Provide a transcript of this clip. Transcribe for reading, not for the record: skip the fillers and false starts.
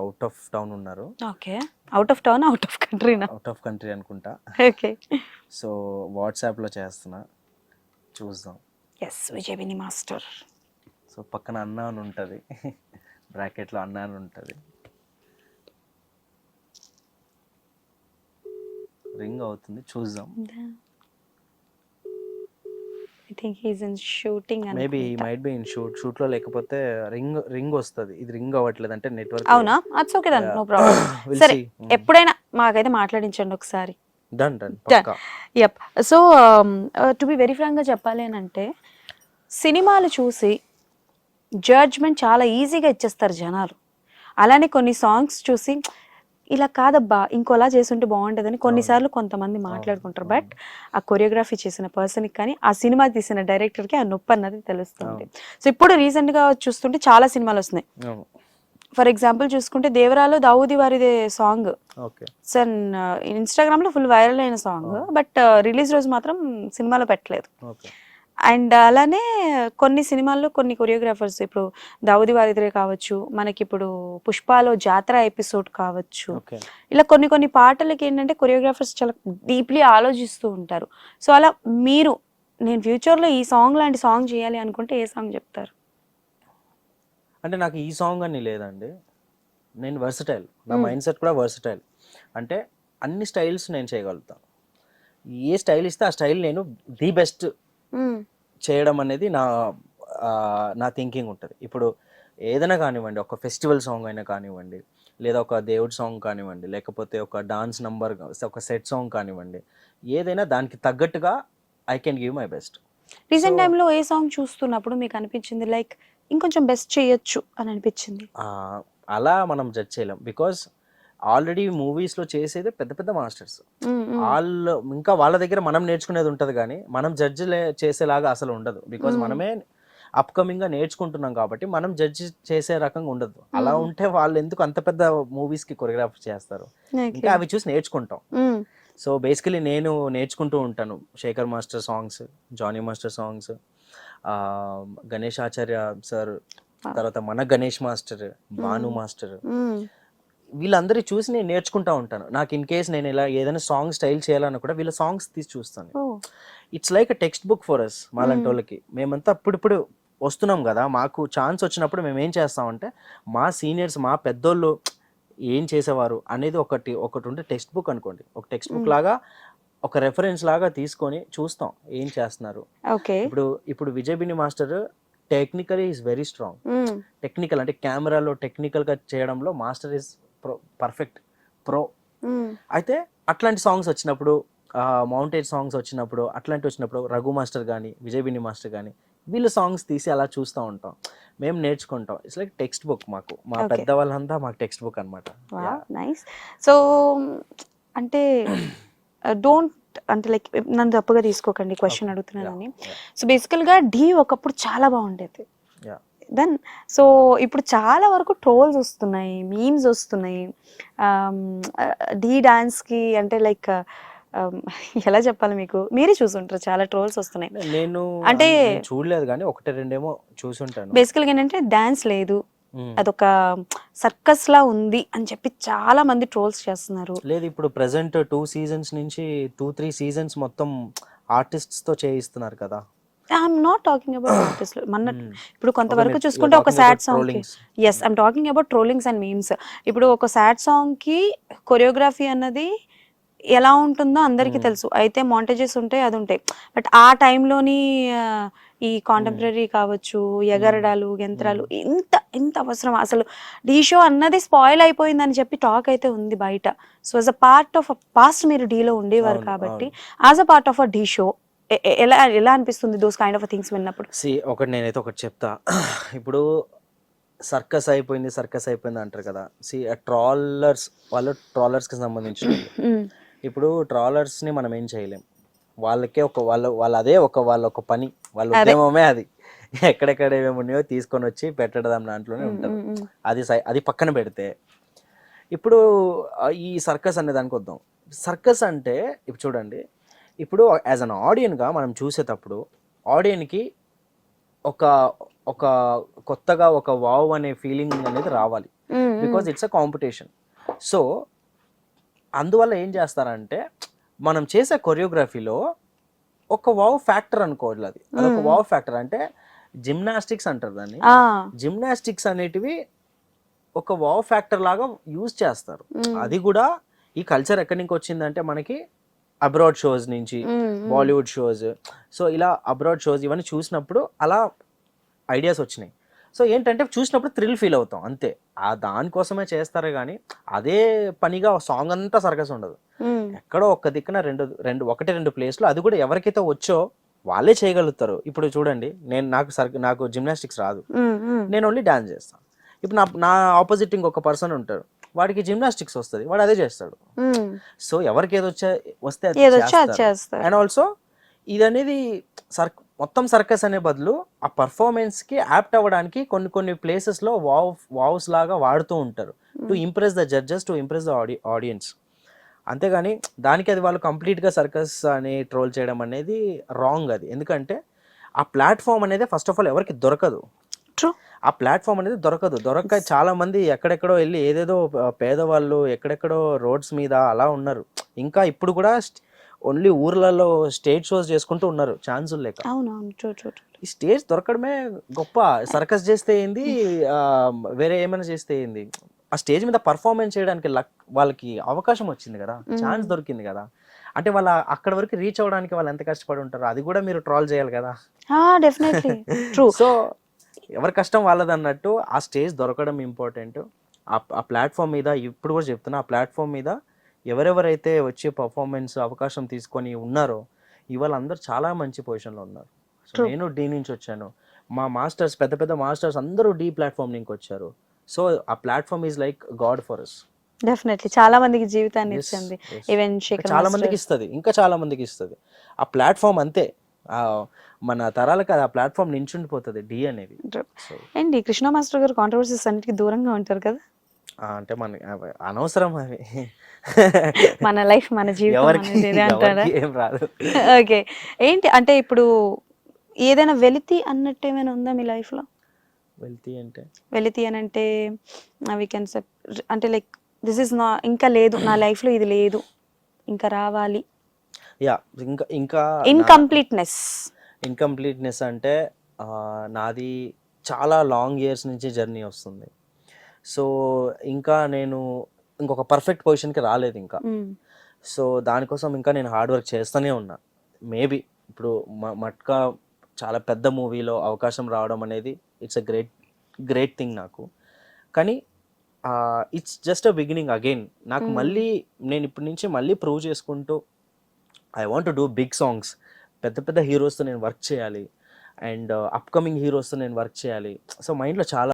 Out of town ఉన్నారు. Okay. Out of town, out of కంట్రీనా? Out of country అనుకుంటా. Okay. So వాట్సాప్లో చేస్తున్నా, చూద్దాం. Yes, విజయవిని master. సో పక్కన అన్న అని ఉంటుంది, బ్రాకెట్లో అన్న అని ఉంటుంది. రింగ్ అవుతుంది, చూద్దాం. I think he's in shooting maybe అనుకుంటా. మైట్ బి ఇన్ షూట్లో, లేకపోతే రింగ్ వస్తుంది. ఇది రింగ్ అవ్వట్లేదు అంటే నెట్వర్క్. అవునా? It's okay then, no problem. సరే, ఎప్పుడైనా మాకైతే మాట్లాడించండి ఒకసారి. డన్ పక్కా. Yup. So to be very ఫ్రాంక్గా చెప్పాలి అని అంటే, సినిమాలు చూసి జడ్జ్మెంట్ చాలా ఈజీగా ఇచ్చేస్తారు జనాలు. అలానే కొన్ని సాంగ్స్ చూసి ఇలా కాదబ్బా ఇంకోలా చేసుంటే బాగుంటుందని కొన్నిసార్లు కొంతమంది మాట్లాడుకుంటారు. బట్ ఆ కొరియోగ్రఫీ చేసిన పర్సన్కి కానీ ఆ సినిమా తీసిన డైరెక్టర్కి ఆ నొప్పి అన్నది తెలుస్తుంది. సో ఇప్పుడు రీసెంట్గా చూస్తుంటే చాలా సినిమాలు వస్తున్నాయి. ఫర్ ఎగ్జాంపుల్ చూసుకుంటే దేవరాలో దావూది వారిదే సాంగ్ సార్ ఇన్స్టాగ్రామ్లో ఫుల్ వైరల్ అయిన సాంగ్, బట్ రిలీజ్ రోజు మాత్రం సినిమాలో పెట్టలేదు. అండ్ అలానే కొన్ని సినిమాల్లో కొన్ని కొరియోగ్రాఫర్స్, ఇప్పుడు దావూది వారిదే కావచ్చు, మనకి ఇప్పుడు పుష్పాలో జాతర ఎపిసోడ్ కావచ్చు, ఇలా కొన్ని కొన్ని పాటలకి ఏంటంటే కొరియోగ్రాఫర్స్ చాలా డీప్లీ ఆలోచిస్తూ ఉంటారు. సో అలా మీరు, నేను ఫ్యూచర్లో ఈ సాంగ్ లాంటి సాంగ్ చేయాలి అనుకుంటే ఏ సాంగ్ చెప్తారు? అంటే నాకు ఈ సాంగ్ అని లేదండి, నేను వర్సటైల్, నా మైండ్ సెట్ కూడా వర్సటైల్. అంటే అన్ని స్టైల్స్ నేను చేయగలుగుతాను. ఏ స్టైల్ ఇస్తే ఆ స్టైల్ నేను ది బెస్ట్ చేయడం అనేది నా థింకింగ్ ఉంటుంది. ఇప్పుడు ఏదైనా కానివ్వండి, ఒక ఫెస్టివల్ సాంగ్ అయినా కానివ్వండి, లేదా ఒక దేవుడి సాంగ్ కానివ్వండి, లేకపోతే ఒక డాన్స్ నంబర్, ఒక సెట్ సాంగ్ కానివ్వండి, ఏదైనా దానికి తగ్గట్టుగా I can give my best. Recent టైంలో ఏ సాంగ్ చూస్తున్నప్పుడు మీకు అనిపించింది లైక్ ఇంకొంచెం బెస్ట్ చేయొచ్చు అని అనిపించింది? అలా మనం జడ్జ్ చేయలేం, బికాస్ ఆల్రెడీ మూవీస్లో చేసేది పెద్ద పెద్ద మాస్టర్స్. వాళ్ళు ఇంకా వాళ్ళ దగ్గర మనం నేర్చుకునేది ఉంటుంది, కానీ మనం జడ్జ్ చేసేలాగా అసలు ఉండదు. బికాజ్ మనమే అప్కమింగ్గా నేర్చుకుంటున్నాం కాబట్టి మనం జడ్జ్ చేసే రకంగా ఉండదు. అలా ఉంటే వాళ్ళు ఎందుకు అంత పెద్ద మూవీస్కి కొరియోగ్రాఫ్ చేస్తారు? ఇంకా అవి చూసి నేర్చుకుంటాం. సో బేసికలీ నేను నేర్చుకుంటూ ఉంటాను Shekhar master songs, Jani master songs, Ganesh Acharya sir, తర్వాత మన గణేష్ మాస్టర్, భాను మాస్టర్, వీళ్ళందరూ చూసి నేను నేర్చుకుంటా ఉంటాను. నాకు ఇన్ కేస్ నేను ఇలా ఏదైనా సాంగ్ స్టైల్ చేయాలన్నా కూడా వీళ్ళ సాంగ్స్ తీసి చూస్తాను. It's like a textbook for us. మాలాంటి వాళ్ళకి మేమంతా అప్పుడిప్పుడు వస్తున్నాం కదా, మాకు ఛాన్స్ వచ్చినప్పుడు మేము ఏం చేస్తామంటే మా సీనియర్స్, మా పెద్దోళ్ళు ఏం చేసేవారు అనేది ఒకటి ఉంటే టెక్స్ట్ బుక్ అనుకోండి, ఒక టెక్స్ట్ బుక్ లాగా, ఒక రెఫరెన్స్ లాగా తీసుకొని చూస్తాం ఏం చేస్తున్నారు. ఇప్పుడు విజయబిని master technically is very strong. Technical అంటే కెమెరాలో టెక్నికల్గా చేయడంలో మాస్టర్ ఈజ్ పర్ఫెక్ట్ ప్రో. అయితే అట్లాంటి సాంగ్స్ వచ్చినప్పుడు, మౌంటేజ్ సాంగ్స్ వచ్చినప్పుడు, అట్లాంటి వచ్చినప్పుడు రఘు మాస్టర్ కానీ విజయబిని మాస్టర్ కానీ వీళ్ళ సాంగ్స్ తీసి అలా చూస్తూ ఉంటాం, మేము నేర్చుకుంటాం. ఇట్స్ లైక్ టెక్స్ట్ బుక్ మాకు, మా పెద్దవాళ్ళంతా మాకు టెక్స్ట్ బుక్ అనమాట. నైస్. సో అంటే డోంట్ అంటే లైక్ నన్ను తప్పుగా తీసుకోకండి క్వశ్చన్ అడుగుతున్నానని. సో బేసికల్గా ఢీ ఒకప్పుడు చాలా బాగుండేది. దెన్ సో ఇప్పుడు చాలా వరకు ట్రోల్స్ వస్తున్నాయి, మీమ్స్ వస్తున్నాయి ఢీ డాన్స్కి. అంటే లైక్ ఎలా చెప్పాలి మీకు, మీరే చూసుంటారు, చాలా ట్రోల్స్ వస్తున్నాయి. నేను అంటే చూడలేదు కానీ ఒకటి రెండేమో చూసుంటాను. బేసికల్గా ఏంటంటే డాన్స్ లేదు, అదొక సర్కస్ లా ఉంది అని చెప్పి చాలా మంది ట్రోల్స్ చేస్తున్నారు. లేదు, ఇప్పుడు ప్రెసెంట్ 2 seasons నుంచి 2-3 seasons మొత్తం ఆర్టిస్ట్స్ తో చేయిస్తున్నారు కదా. I'm not talking about artist. ఇప్పుడు కొంతవరకు చూసుకుంటే ఒక sad song, yes I'm talking about trollings and memes. ఇప్పుడు ఒక సాడ్ సాంగ్ కి కొరియోగ్రఫీ అన్నది ఎలా ఉంటుందో అందరికీ తెలుసు. అయితే మాంటేజెస్ ఉంటాయి, అది ఉంటాయి. బట్ ఆ టైంలోని ఈ కాంటెంపరీ కావచ్చు, ఎగరడాలు, యంత్రాలు ఇంత అవసరం అసలు? ఢీ షో అన్నది స్పాయిల్ అయిపోయిందని చెప్పి టాక్ అయితే ఉంది బయట. So as a part of past మీరు ఢీలో ఉండేవారు కాబట్టి, as a part of a Dhee show ఎలా అనిపిస్తుంది దోస్ కైండ్ ఆఫ్ థింగ్స్ విన్నప్పుడు? నేనైతే ఒకటి చెప్తా. ఇప్పుడు సర్కస్ అయిపోయింది అంటారు కదా. వాళ్ళు ట్రాలర్స్కి సంబంధించిన ఇప్పుడు ట్రాలర్స్ని మనం ఏం చేయలేం. వాళ్ళకే వాళ్ళ ఒక పని, వాళ్ళ ఉద్యమమే అది. ఎక్కడెక్కడ ఏమేమి ఉన్నాయో తీసుకొని వచ్చి పెట్టడం దాంట్లోనే ఉంటుంది. అది పక్కన పెడితే ఇప్పుడు ఈ సర్కస్ అనే దానికి వద్దాం. సర్కస్ అంటే ఇప్పుడు చూడండి, ఇప్పుడు యాజ్ అన్ ఆడియన్గా మనం చూసేటప్పుడు ఆడియన్కి ఒక కొత్తగా ఒక వావ్ అనే ఫీలింగ్ అనేది రావాలి. Because it's a competition. So అందువల్ల ఏం చేస్తారంటే మనం చేసే కొరియోగ్రఫీలో ఒక వావ్ ఫ్యాక్టర్ అనుకోవాలి, అదొక వావ్ ఫ్యాక్టర్. అంటే జిమ్నాస్టిక్స్ అంటారు దాన్ని. జిమ్నాస్టిక్స్ అనేటివి ఒక వావ్ ఫ్యాక్టర్ లాగా యూజ్ చేస్తారు. అది కూడా ఈ కల్చర్ ఎక్కడి నుంచి వచ్చిందంటే మనకి అబ్రాడ్ షోస్ నుంచి, బాలీవుడ్ షోస్, సో ఇలా అబ్రాడ్ షోస్ ఇవన్నీ చూసినప్పుడు అలా ఐడియాస్ వచ్చినాయి. సో ఏంటంటే చూసినప్పుడు థ్రిల్ ఫీల్ అవుతాం అంతే, ఆ దానికోసమే చేస్తారే కానీ అదే పనిగా సాంగ్ అంతా సర్కస్ ఉండదు. ఎక్కడో ఒక్క దిక్కున రెండు ప్లేస్లో, అది కూడా ఎవరికైతే వచ్చో వాళ్ళే చేయగలుగుతారు. ఇప్పుడు చూడండి, నాకు జిమ్నాస్టిక్స్ రాదు, నేను ఓన్లీ డాన్స్ చేస్తాను. ఇప్పుడు నా ఆపోజిట్ ఇంకొక పర్సన్ ఉంటారు, వాడికి జిమ్నాస్టిక్స్ వస్తుంది, వాడు అదే చేస్తాడు. సో ఎవరికి వస్తే అండ్ ఆల్సో ఇది అనేది మొత్తం సర్కస్ అనే బదులు ఆ పర్ఫార్మెన్స్ కి యాప్ట్ అవ్వడానికి కొన్ని ప్లేసెస్ లో వావ్స్ లాగా వాడుతూ ఉంటారు, to impress the judges, to impress the audience. అంతేగాని దానికి అది వాళ్ళు కంప్లీట్గా సర్కస్ అని ట్రోల్ చేయడం అనేది రాంగ్. అది ఎందుకంటే ఆ ప్లాట్ఫామ్ అనేది ఫస్ట్ ఆఫ్ ఆల్ ఎవరికి దొరకదు. ఆ ప్లాట్ఫామ్ అనేది దొరక్క చాలా మంది ఎక్కడెక్కడో వెళ్ళి ఏదేదో పేదవాళ్ళు ఎక్కడెక్కడో రోడ్స్ మీద అలా ఉన్నారు. ఇంకా ఇప్పుడు కూడా ఓన్లీ ఊర్లలో స్టేజ్ షోస్ చేసుకుంటూ ఉన్నారు ఛాన్సులు లేక. ఈ స్టేజ్ దొరకడమే గొప్ప. సర్కస్ చేస్తే ఏంది, వేరే ఏమైనా చేస్తే ఏంది, ఆ స్టేజ్ మీద పర్ఫార్మెన్స్ చేయడానికి వాళ్ళకి అవకాశం వచ్చింది కదా, ఛాన్స్ దొరికింది కదా. అంటే వాళ్ళ అక్కడ వరకు రీచ్ అవ్వడానికి వాళ్ళు ఎంత కష్టపడి ఉంటారు, అది కూడా మీరు ట్రాల్ చేయాలి కదా. సో ఎవరి కష్టం వాళ్ళది అన్నట్టు ఆ స్టేజ్ దొరకడం ఇంపార్టెంట్. ఆ ప్లాట్ఫామ్ మీద ఇప్పుడు కూడా చెప్తున్నా, ఆ ప్లాట్ఫామ్ మీద ఎవరెవరైతే వచ్చి పర్ఫార్మెన్స్ అవకాశం తీసుకొని ఉన్నారో ఇవాళ అందరు చాలా మంచి పొజిషన్లో ఉన్నారు. సో నేను డీ నుంచి వచ్చాను, మా మాస్టర్స్ పెద్ద పెద్ద మాస్టర్స్ అందరూ డీ ప్లాట్ఫామ్ నుంచి వచ్చారు. సో ఆ platform is like God for us. Definitely చాలా మందికి జీవితాన్ని ఇచ్చింది, ఈవెన్ చాలా మందికి ఇస్తుంది, ఇంకా చాలా మందికి ఇస్తుంది. ఆ ప్లాట్ఫామ్ అంతే, మన తరాలకు ఆ ప్లాట్ఫామ్ నించుండిపోతుంది డి అనేది. అండ్ కృష్ణ మాస్టర్ గారు కాంట్రవర్సీస్ అన్నిటికీ దూరంగా ఉంటారు కదా. అంటే మన అనవసరం అవి, మన లైఫ్ మన జీవితం ఏం రాదు. ఓకే, ఏంటి అంటే ఇప్పుడు ఏదైనా వెలితి అన్నట్టు ఏమైనా ఉందా మీ లైఫ్ లో? వెలితి అని అంటే వీ కెన్ అంటే లైక్ దిస్ ఇస్ నా, ఇంకా లేదు నా లైఫ్ లో, ఇది లేదు ఇంకా రావాలి. యా, ఇంకా ఇన్కంప్లీట్నెస్ అంటే నాది చాలా లాంగ్ ఇయర్స్ నుంచి జర్నీ వస్తుంది. సో ఇంకా నేను ఇంకొక పర్ఫెక్ట్ పొజిషన్కి రాలేదు ఇంకా. సో దానికోసం ఇంకా నేను హార్డ్ వర్క్ చేస్తూనే ఉన్నా. మేబీ ఇప్పుడు మట్కా చాలా పెద్ద మూవీలో అవకాశం రావడం అనేది ఇట్స్ అ గ్రేట్ థింగ్ నాకు. కానీ it's just a beginning again. నాకు మళ్ళీ నేను ఇప్పటి నుంచి మళ్ళీ ప్రూవ్ చేసుకుంటూ I want to do big songs, పెద్ద పెద్ద హీరోస్తో నేను వర్క్ చేయాలి, అండ్ అప్కమింగ్ హీరోస్తో నేను వర్క్ చేయాలి. సో మైండ్లో చాలా